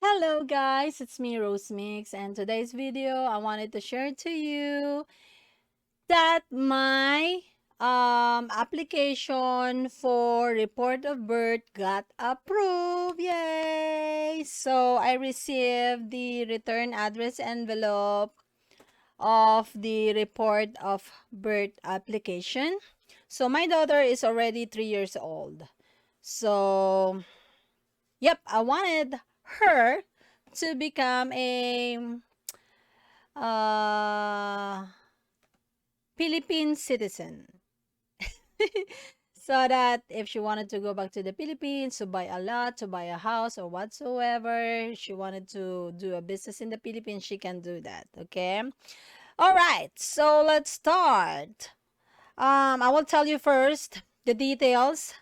Hello guys, it's me Rose Mix, and today's video I wanted to share to you that my application for report of birth got approved. Yay! So I received the return address envelope of the report of birth application. So my daughter is already 3 years old. So yep, I wanted her to become a uh, Philippine citizen. So that if she wanted to go back to the Philippines to buy a lot, to buy a house or whatsoever, she wanted to do a business in the Philippines, she can do that. Okay. All right. So let's start. I will tell you first the details.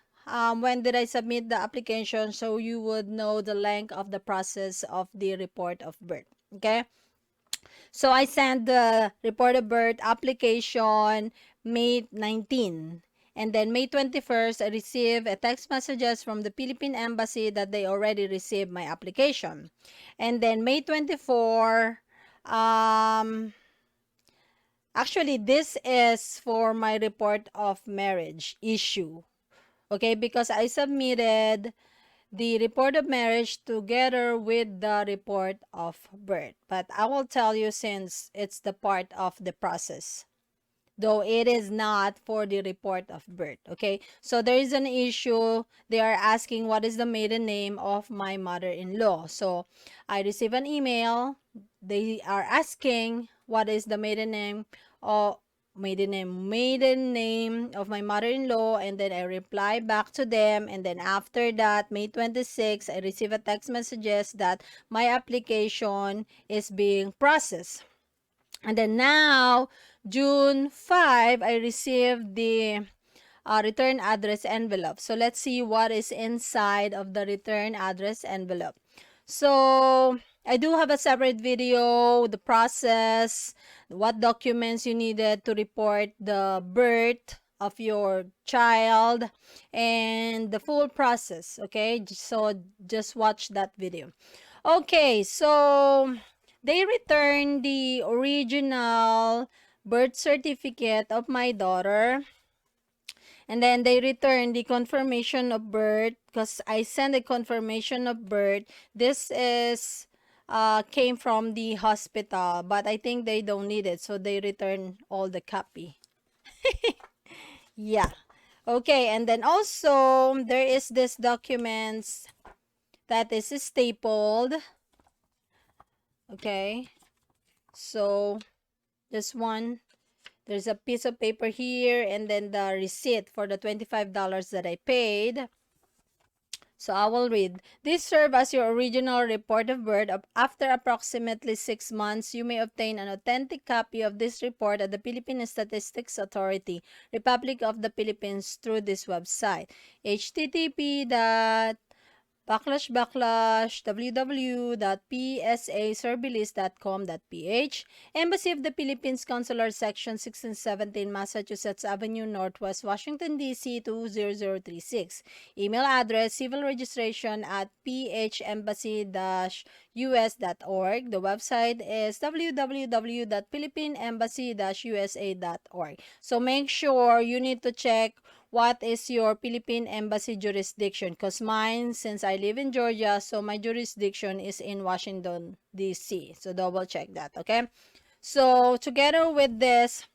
When did I submit the application so you would know the length of the process of the report of birth. Okay. So I sent the report of birth application May 19. And then May 21st, I received a text messages from the Philippine Embassy that they already received my application. And then May 24, actually this is for my report of marriage issue. Okay, because I submitted the report of marriage together with the report of birth. But I will tell you since it's the part of the process, though it is not for the report of birth. Okay, so there is an issue. They are asking what is the maiden name of my mother-in-law. So I received an email. They are asking what is the maiden name of maiden name of my mother-in-law, and then I reply back to them. And then after that, May 26, I receive a text messages that my application is being processed. And then now, June 5, I received the return address envelope. So let's see what is inside of the return address envelope. So I do have a separate video, the process, what documents you needed to report the birth of your child, and the full process. Okay, so just watch that video. Okay, so they returned the original birth certificate of my daughter, and then they returned the confirmation of birth because I sent a confirmation of birth. This is came from the hospital, but I think they don't need it, so they return all the copy. Yeah. Okay, and then also there is this documents that is stapled. Okay, so this one, there's a piece of paper here, and then the receipt for the $25 that I paid. So I will read. This serve as your original report of birth. After approximately 6 months, you may obtain an authentic copy of this report at the Philippine Statistics Authority, Republic of the Philippines, through this website. http://www.psaservice.com.ph Embassy of the Philippines, Consular Section 1617, Massachusetts Avenue Northwest, Washington, D.C. 20036. Email address civil registration at phembassy-us.org. The website is www.philippineembassy-usa.org. So make sure you need to check what is your Philippine Embassy jurisdiction, because mine, since I live in Georgia, so my jurisdiction is in Washington, D.C. So double check that, okay? So together with this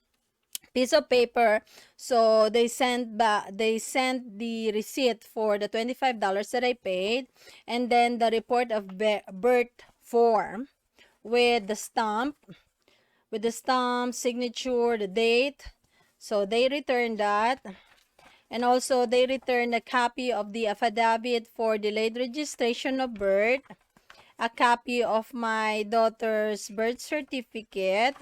piece of paper, so they sent the receipt for the $25 that I paid, and then the report of birth form with the stamp, signature, the date. So they returned that. And also, they returned a copy of the affidavit for delayed registration of birth, a copy of my daughter's birth certificate,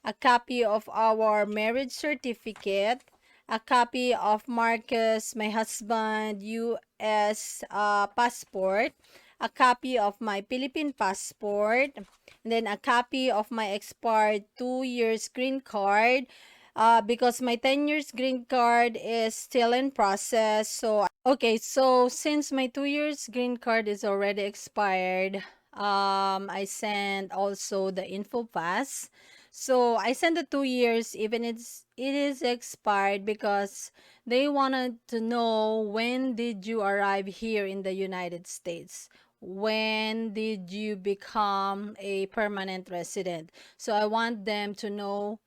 a copy of our marriage certificate, a copy of Marcus, my husband, U.S. Passport, a copy of my Philippine passport, and then a copy of my expired 2 years green card, because my 10 years green card is still in process. So, okay, so since my 2 years green card is already expired, I sent also the info pass. So I sent the 2 years, even it is expired, because they wanted to know when did you arrive here in the United States. When did you become a permanent resident? So I want them to know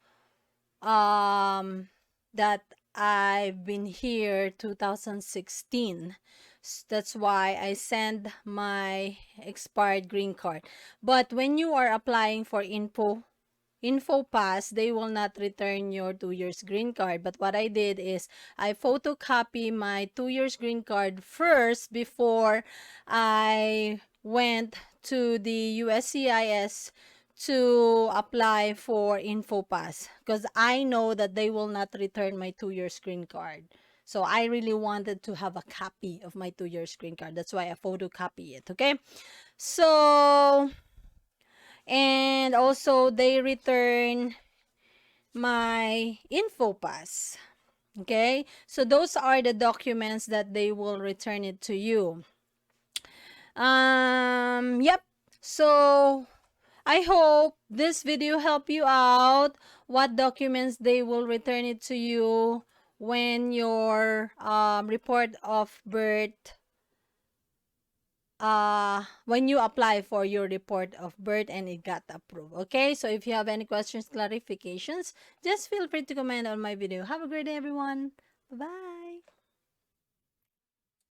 um that I've been here 2016. That's why I send my expired green card. But when you are applying for info pass, they will not return your 2 years green card. But what I did is I photocopy my 2 years green card first before I went to the USCIS to apply for info pass, because I know that they will not return my 2 years green card. So I really wanted to have a copy of my 2 years green card. That's why I photocopy it. Okay. So, and also they return my info pass. Okay, so those are the documents that they will return it to you. Yep. So I hope this video help you out. What documents they will return it to you when your report of birth, when you apply for your report of birth and it got approved. Okay, so if you have any questions, clarifications, just feel free to comment on my video. Have a great day, everyone. Bye bye.